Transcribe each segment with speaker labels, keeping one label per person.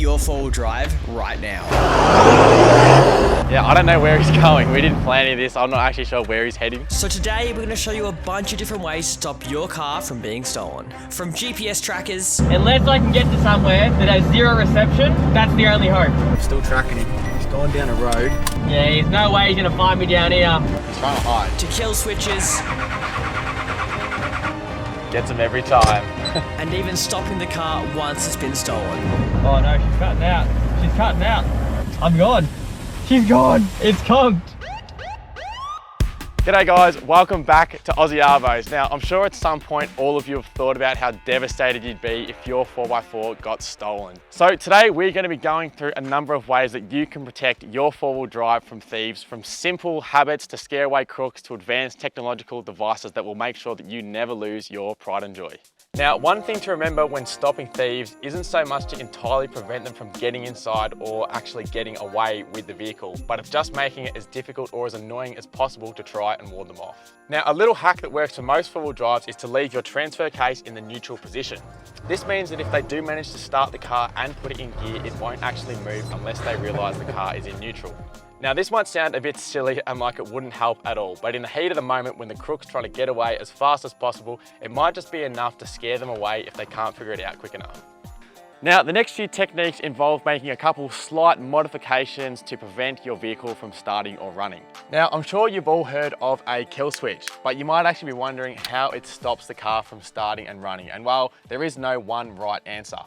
Speaker 1: your four-wheel drive right now.
Speaker 2: Yeah, I don't know where he's going. We didn't plan any of this. I'm not actually sure where he's heading.
Speaker 1: So today we're going to show you a bunch of different ways to stop your car from being stolen. From GPS trackers.
Speaker 3: Unless I can get to somewhere that has zero reception, that's the only hope.
Speaker 4: I'm still tracking him. He's going down a road.
Speaker 3: Yeah, there's no way he's going to find me down here.
Speaker 2: He's trying to hide.
Speaker 1: To kill switches.
Speaker 2: Gets him every time.
Speaker 1: And even stopping the car once it's been stolen.
Speaker 3: Oh no, she's cutting out. She's cutting out. I'm gone. She's gone. It's conked.
Speaker 2: G'day guys, welcome back to Aussie Arovos. Now, I'm sure at some point all of you have thought about how devastated you'd be if your 4x4 got stolen. So today we're going to be going through a number of ways that you can protect your four-wheel drive from thieves, from simple habits to scare away crooks to advanced technological devices that will make sure that you never lose your pride and joy. Now, one thing to remember when stopping thieves isn't so much to entirely prevent them from getting inside or actually getting away with the vehicle, but it's just making it as difficult or as annoying as possible to try and ward them off. Now, a little hack that works for most four-wheel drives is to leave your transfer case in the neutral position. This means that if they do manage to start the car and put it in gear, it won't actually move unless they realise the car is in neutral. Now, this might sound a bit silly and like it wouldn't help at all, but in the heat of the moment when the crook's trying to get away as fast as possible, it might just be enough to scare them away if they can't figure it out quick enough. Now, the next few techniques involve making a couple slight modifications to prevent your vehicle from starting or running. Now, I'm sure you've all heard of a kill switch, but you might actually be wondering how it stops the car from starting and running. And well, there is no one right answer.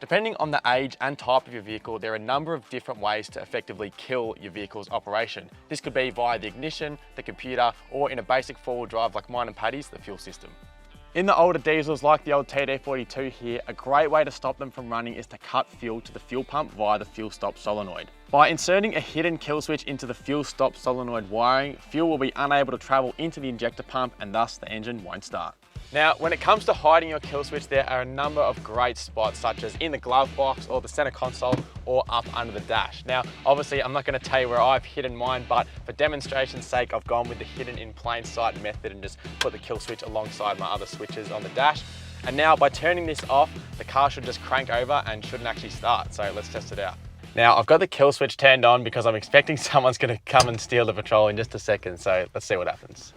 Speaker 2: Depending on the age and type of your vehicle, there are a number of different ways to effectively kill your vehicle's operation. This could be via the ignition, the computer, or in a basic four-wheel drive like mine and Paddy's, the fuel system. In the older diesels like the old TD42 here, a great way to stop them from running is to cut fuel to the fuel pump via the fuel stop solenoid. By inserting a hidden kill switch into the fuel stop solenoid wiring, fuel will be unable to travel into the injector pump and thus the engine won't start. Now, when it comes to hiding your kill switch, there are a number of great spots, such as in the glove box or the center console or up under the dash. Now, obviously, I'm not going to tell you where I've hidden mine, but for demonstration's sake, I've gone with the hidden in plain sight method and just put the kill switch alongside my other switches on the dash. And now by turning this off, the car should just crank over and shouldn't actually start. So let's test it out. Now, I've got the kill switch turned on because I'm expecting someone's going to come and steal the patrol in just a second. So let's see what happens.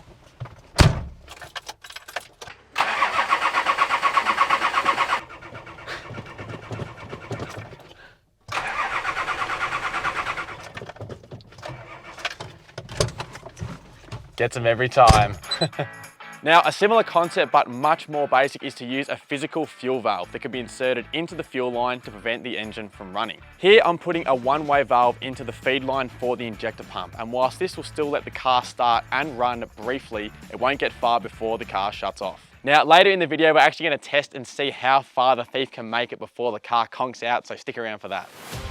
Speaker 2: Gets them every time. Now, a similar concept but much more basic is to use a physical fuel valve that can be inserted into the fuel line to prevent the engine from running. Here I'm putting a one-way valve into the feed line for the injector pump, and whilst this will still let the car start and run briefly, it won't get far before the car shuts off. Now, later in the video, we're actually going to test and see how far the thief can make it before the car conks out, so stick around for that.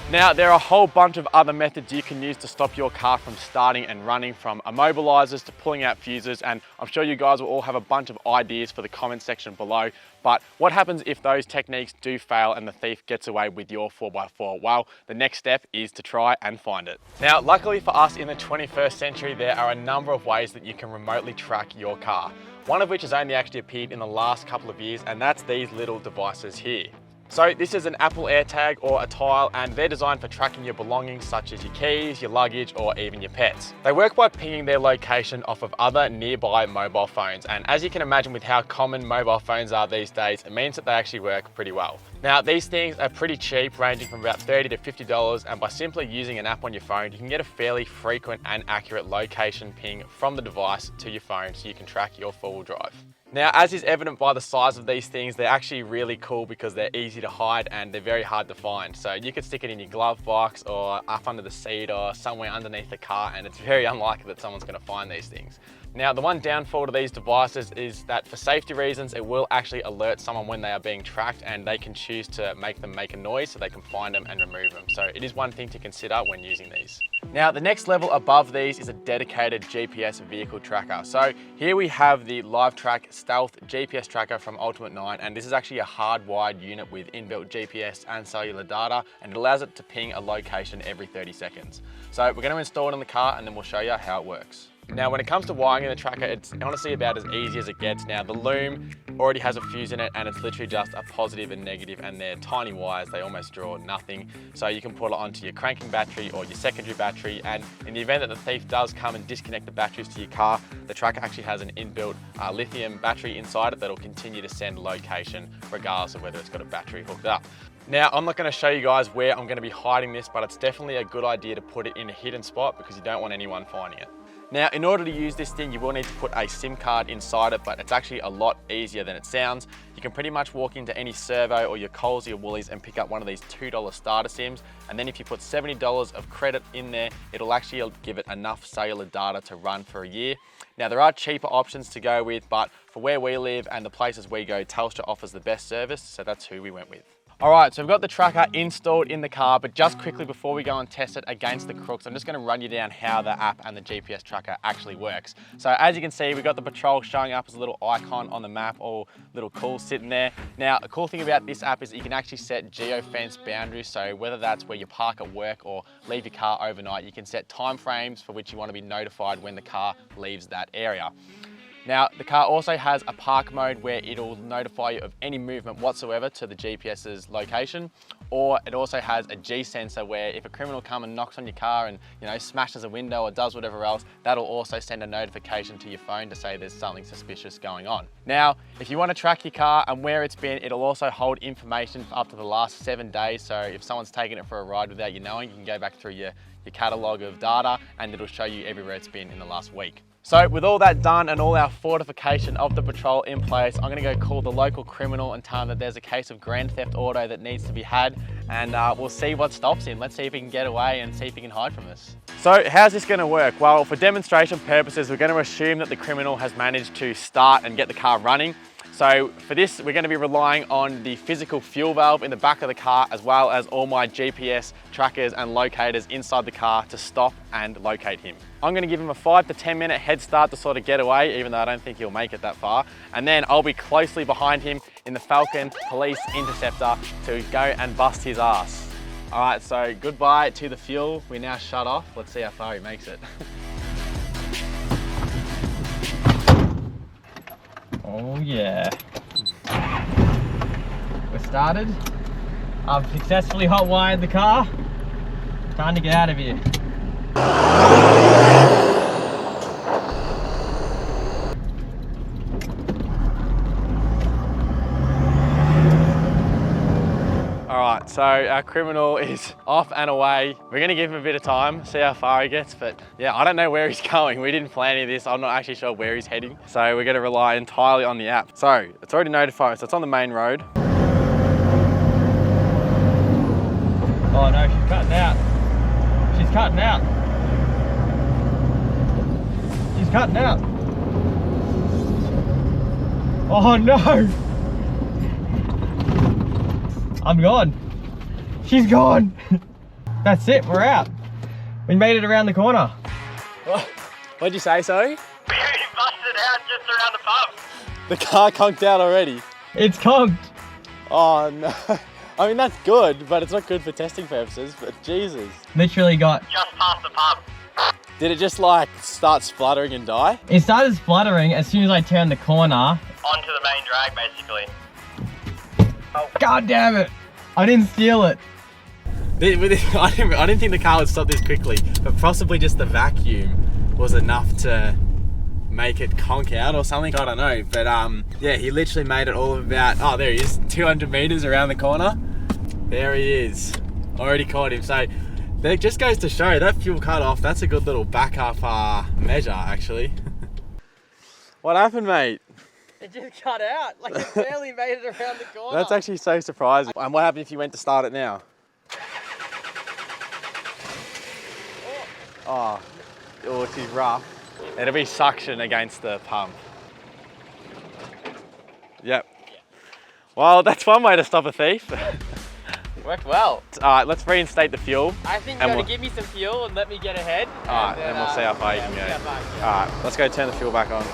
Speaker 2: Now, there are a whole bunch of other methods you can use to stop your car from starting and running, from immobilizers to pulling out fuses, and I'm sure you guys will all have a bunch of ideas for the comment section below. But what happens if those techniques do fail and the thief gets away with your 4x4? Well, the next step is to try and find it. Now, luckily for us in the 21st century, there are a number of ways that you can remotely track your car. One of which has only actually appeared in the last couple of years, and that's these little devices here. So this is an Apple AirTag or a tile, and they're designed for tracking your belongings such as your keys, your luggage, or even your pets. They work by pinging their location off of other nearby mobile phones, and as you can imagine with how common mobile phones are these days, it means that they actually work pretty well. Now, these things are pretty cheap, ranging from about $30 to $50, and by simply using an app on your phone, you can get a fairly frequent and accurate location ping from the device to your phone so you can track your four-wheel drive. Now, as is evident by the size of these things, they're actually really cool because they're easy to hide and they're very hard to find. So you could stick it in your glove box or up under the seat or somewhere underneath the car, and it's very unlikely that someone's going to find these things. Now, the one downfall to these devices is that for safety reasons, it will actually alert someone when they are being tracked, and they can choose to make them make a noise so they can find them and remove them. So it is one thing to consider when using these. Now, the next level above these is a dedicated GPS vehicle tracker. So here we have the LiveTrack Stealth GPS tracker from Ultimate 9, and this is actually a hardwired unit with inbuilt GPS and cellular data, and it allows it to ping a location every 30 seconds. So we're going to install it in the car and then we'll show you how it works. Now, when it comes to wiring in the tracker, it's honestly about as easy as it gets. Now, the loom already has a fuse in it, and it's literally just a positive and negative, and they're tiny wires, they almost draw nothing. So you can put it onto your cranking battery or your secondary battery, and in the event that the thief does come and disconnect the batteries to your car, the tracker actually has an inbuilt lithium battery inside it that'll continue to send location regardless of whether it's got a battery hooked up. Now, I'm not going to show you guys where I'm going to be hiding this, but it's definitely a good idea to put it in a hidden spot because you don't want anyone finding it. Now, in order to use this thing, you will need to put a SIM card inside it, but it's actually a lot easier than it sounds. You can pretty much walk into any Servo or your Coles or your Woolies and pick up one of these $2 starter SIMs, and then if you put $70 of credit in there, it'll actually give it enough cellular data to run for a year. Now, there are cheaper options to go with, but for where we live and the places we go, Telstra offers the best service, so that's who we went with. All right, so we've got the tracker installed in the car, but just quickly before we go and test it against the crooks, I'm just gonna run you down how the app and the GPS tracker actually works. So as you can see, we've got the patrol showing up as a little icon on the map, all little cool sitting there. Now, the cool thing about this app is that you can actually set geo-fence boundaries, so whether that's where you park at work or leave your car overnight, you can set time frames for which you wanna be notified when the car leaves that area. Now, the car also has a park mode where it'll notify you of any movement whatsoever to the GPS's location, or it also has a G sensor where if a criminal comes and knocks on your car and smashes a window or does whatever else, that'll also send a notification to your phone to say there's something suspicious going on. Now, if you want to track your car and where it's been, it'll also hold information for up to the last 7 days. So if someone's taken it for a ride without you knowing, you can go back through your catalogue of data and it'll show you everywhere it's been in the last week. So with all that done and all our fortification of the patrol in place, I'm gonna go call the local criminal and tell him that there's a case of grand theft auto that needs to be had, and we'll see what stops him. Let's see if he can get away and see if he can hide from us. So how's this gonna work? Well, for demonstration purposes, we're gonna assume that the criminal has managed to start and get the car running. So for this, we're gonna be relying on the physical fuel valve in the back of the car, as well as all my GPS trackers and locators inside the car to stop and locate him. I'm gonna give him a 5 to 10 minute head start to sort of get away, even though I don't think he'll make it that far. And then I'll be closely behind him in the Falcon Police Interceptor to go and bust his ass. All right, so goodbye to the fuel. We now shut off. Let's see how far he makes it.
Speaker 3: Oh yeah. We're started. I've successfully hot-wired the car. Time to get out of here.
Speaker 2: All right, so our criminal is off and away. We're gonna give him a bit of time, see how far he gets, but yeah, I don't know where he's going. We didn't plan any of this. I'm not actually sure where he's heading. So we're gonna rely entirely on the app. So it's already notified, so it's on the main road.
Speaker 3: Oh no, she's cutting out. She's cutting out. She's cutting out. Oh no! I'm gone. She's gone. That's it, we're out. We made it around the corner.
Speaker 2: What'd you say, sorry?
Speaker 5: We busted out just around the pub.
Speaker 2: The car conked out already.
Speaker 3: It's conked.
Speaker 2: Oh no. I mean, that's good, but it's not good for testing purposes, but Jesus.
Speaker 3: Literally got...
Speaker 5: Just past the pub.
Speaker 2: Did it just like start spluttering and die?
Speaker 3: It started spluttering as soon as I turned the corner.
Speaker 5: Onto the main drag, basically.
Speaker 3: Oh, God damn it. I didn't steal it.
Speaker 2: I didn't think the car would stop this quickly, but possibly just the vacuum was enough to make it conk out or something. I don't know, but yeah, he literally made it all of about, oh, there he is, 200 meters around the corner. There he is. Already caught him. So that just goes to show that fuel cut off, that's a good little backup measure, actually. What happened, mate?
Speaker 3: It just cut out. Like, it barely made it around the corner.
Speaker 2: That's actually so surprising. And what happened if you went to start it now? Oh, she's rough. It'll be suction against the pump. Yep. Well, that's one way to stop a thief.
Speaker 3: Worked well.
Speaker 2: All right, let's reinstate the fuel.
Speaker 3: I think you gotta give me some fuel and let me get ahead.
Speaker 2: All right, then we'll see how far you can go. All right, let's go turn the fuel back on.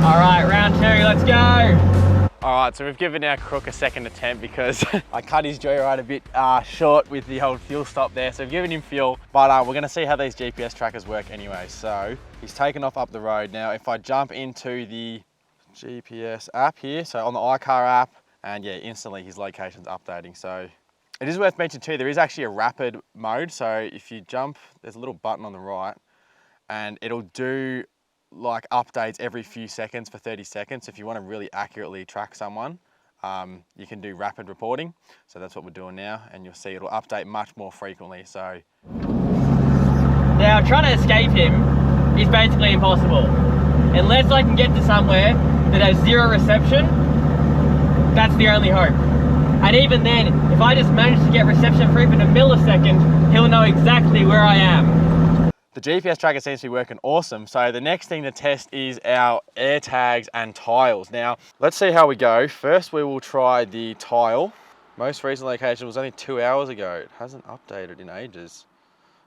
Speaker 3: All right, round 2, let's go.
Speaker 2: All right, so we've given our crook a second attempt because I cut his joyride a bit short with the old fuel stop there. So we've given him fuel, but we're gonna see how these GPS trackers work anyway. So he's taken off up the road. Now, if I jump into the GPS app here, so on the iCar app, and yeah, instantly his location's updating. So it is worth mentioning too, there is actually a rapid mode. So if you jump, there's a little button on the right, and it'll do like updates every few seconds for 30 seconds. So if you want to really accurately track someone, you can do rapid reporting. So that's what we're doing now, and you'll see it'll update much more frequently. So
Speaker 3: Now, trying to escape him is basically impossible. Unless I can get to somewhere that has zero reception, that's the only hope. And even then, if I just manage to get reception for even a millisecond, he'll know exactly where I am.
Speaker 2: the GPS tracker seems to be working awesome. So the next thing to test is our air tags and tiles. Now, let's see how we go. First, we will try the tile. Most recent location was only 2 hours ago. It hasn't updated in ages.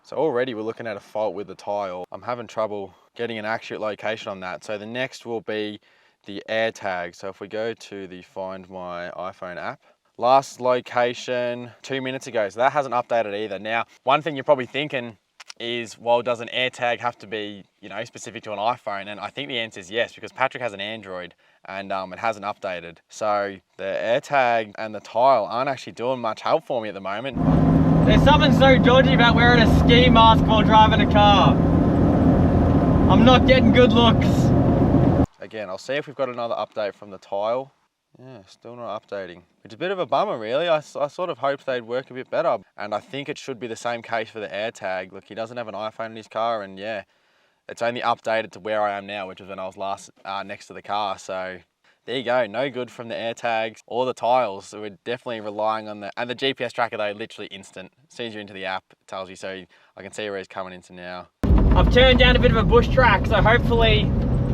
Speaker 2: So already we're looking at a fault with the tile. I'm having trouble getting an accurate location on that. So the next will be the air tag. So if we go to the Find My iPhone app, last location 2 minutes ago. So that hasn't updated either. Now, one thing you're probably thinking is, well, does an air tag have to be, you know, specific to an iPhone? And I think the answer is yes, because Patrick has an Android and it hasn't updated. So the air tag and the tile aren't actually doing much help for me at the moment.
Speaker 3: There's something so dodgy about wearing a ski mask while driving a car. I'm not getting good looks.
Speaker 2: Again, I'll see if we've got another update from the tile. Yeah, still not updating, which is a bit of a bummer really. I sort of hoped they'd work a bit better. And I think it should be the same case for the air tag. Look, he doesn't have an iPhone in his car, and yeah, it's only updated to where I am now, which is when I was last next to the car. So there you go, no good from the air tags or the tiles. So we're definitely relying on and the GPS tracker though, literally instant. As soon as you're into the app, it tells you, so I can see where he's coming into now.
Speaker 3: I've turned down a bit of a bush track, so hopefully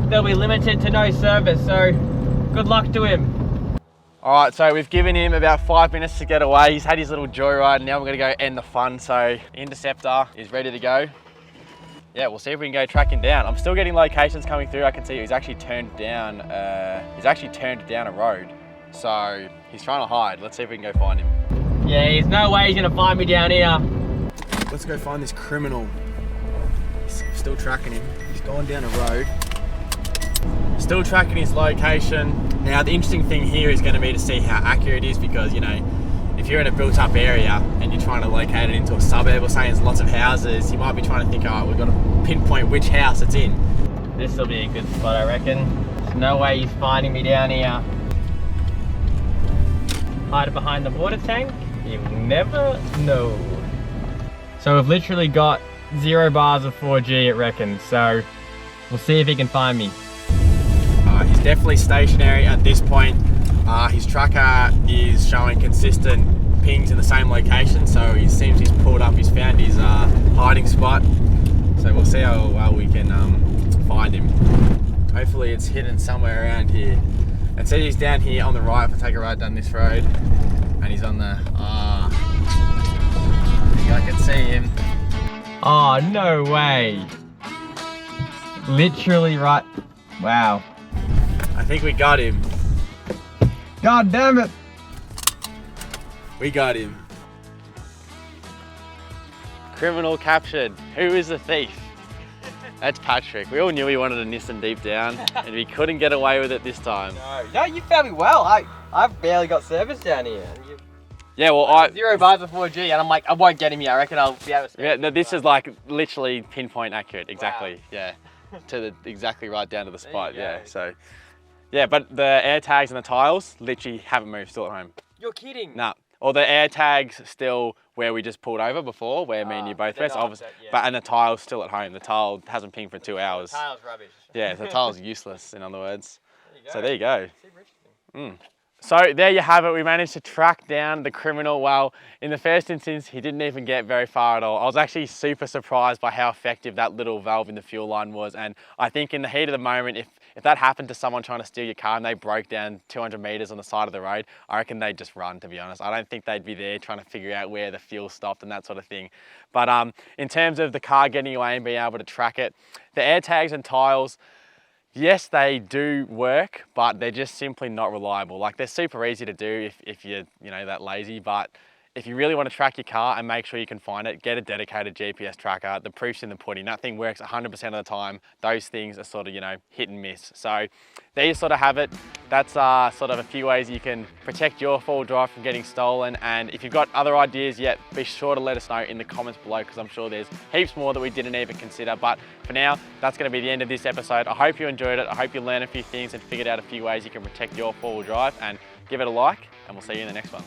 Speaker 3: they'll be limited to no service, so good luck to him.
Speaker 2: All right, so we've given him about 5 minutes to get away. He's had his little joyride, and now we're gonna go end the fun. So Interceptor is ready to go. Yeah, we'll see if we can go track him down. I'm still getting locations coming through. I can see he's actually turned down a road. So he's trying to hide. Let's see if we can go find him.
Speaker 3: Yeah, there's no way he's gonna find me down here.
Speaker 4: Let's go find this criminal. Still tracking him. He's gone down a road.
Speaker 2: Still tracking his location. Now, the interesting thing here is going to be to see how accurate it is, because, you know, if you're in a built-up area and you're trying to locate it into a suburb or saying there's lots of houses, you might be trying to think, all right, we've got to pinpoint which house it's in.
Speaker 3: This will be a good spot, I reckon. There's no way he's finding me down here. Hide behind the water tank? You'll never know. So we've literally got 0 bars of 4G, it reckons, so we'll see if he can find me.
Speaker 2: He's definitely stationary at this point. His tracker is showing consistent pings in the same location, so it seems he's pulled up, he's found his hiding spot. So we'll see how well we can find him. Hopefully it's hidden somewhere around here. It says he's down here on the right if I take a right down this road. And he's on the, I think I can see him.
Speaker 3: Oh, no way. Literally right, wow.
Speaker 2: I think we got him.
Speaker 3: God damn it.
Speaker 2: We got him. Criminal captured. Who is the thief? That's Patrick. We all knew he wanted a Nissan deep down, and we couldn't get away with it this time.
Speaker 3: No, you found me well. I've barely got service down here.
Speaker 2: Yeah, well,
Speaker 3: 0 bars of 4G, and I'm like, I won't get him here. I reckon I'll be able to.
Speaker 2: Yeah, no, this is like literally pinpoint accurate. Exactly. Wow. Yeah, to the exactly right down to the spot. Yeah. So, yeah, but the air tags and the tiles literally haven't moved. Still at home.
Speaker 3: You're kidding.
Speaker 2: Nah. Or the air tags still where we just pulled over before, where me and you both went, obviously. But and the tile's still at home. The tile hasn't pinged for 2 hours.
Speaker 3: The tile's rubbish.
Speaker 2: Yeah, the tile's useless, in other words. So there you go. So there you have it. We managed to track down the criminal. Well, in the first instance, he didn't even get very far at all. I was actually super surprised by how effective that little valve in the fuel line was. And I think in the heat of the moment, if that happened to someone trying to steal your car and they broke down 200 meters on the side of the road, I reckon they'd just run, to be honest. I don't think they'd be there trying to figure out where the fuel stopped and that sort of thing. But in terms of the car getting away and being able to track it, the air tags and tiles, yes, they do work, but they're just simply not reliable. Like, they're super easy to do if you're, that lazy, but if you really want to track your car and make sure you can find it, get a dedicated GPS tracker. The proof's in the pudding. That thing works 100% of the time. Those things are sort of, you know, hit and miss. So there you sort of have it. That's sort of a few ways you can protect your four-wheel drive from getting stolen. And if you've got other ideas yet, be sure to let us know in the comments below, because I'm sure there's heaps more that we didn't even consider. But for now, that's going to be the end of this episode. I hope you enjoyed it. I hope you learned a few things and figured out a few ways you can protect your four-wheel drive, and give it a like, and we'll see you in the next one.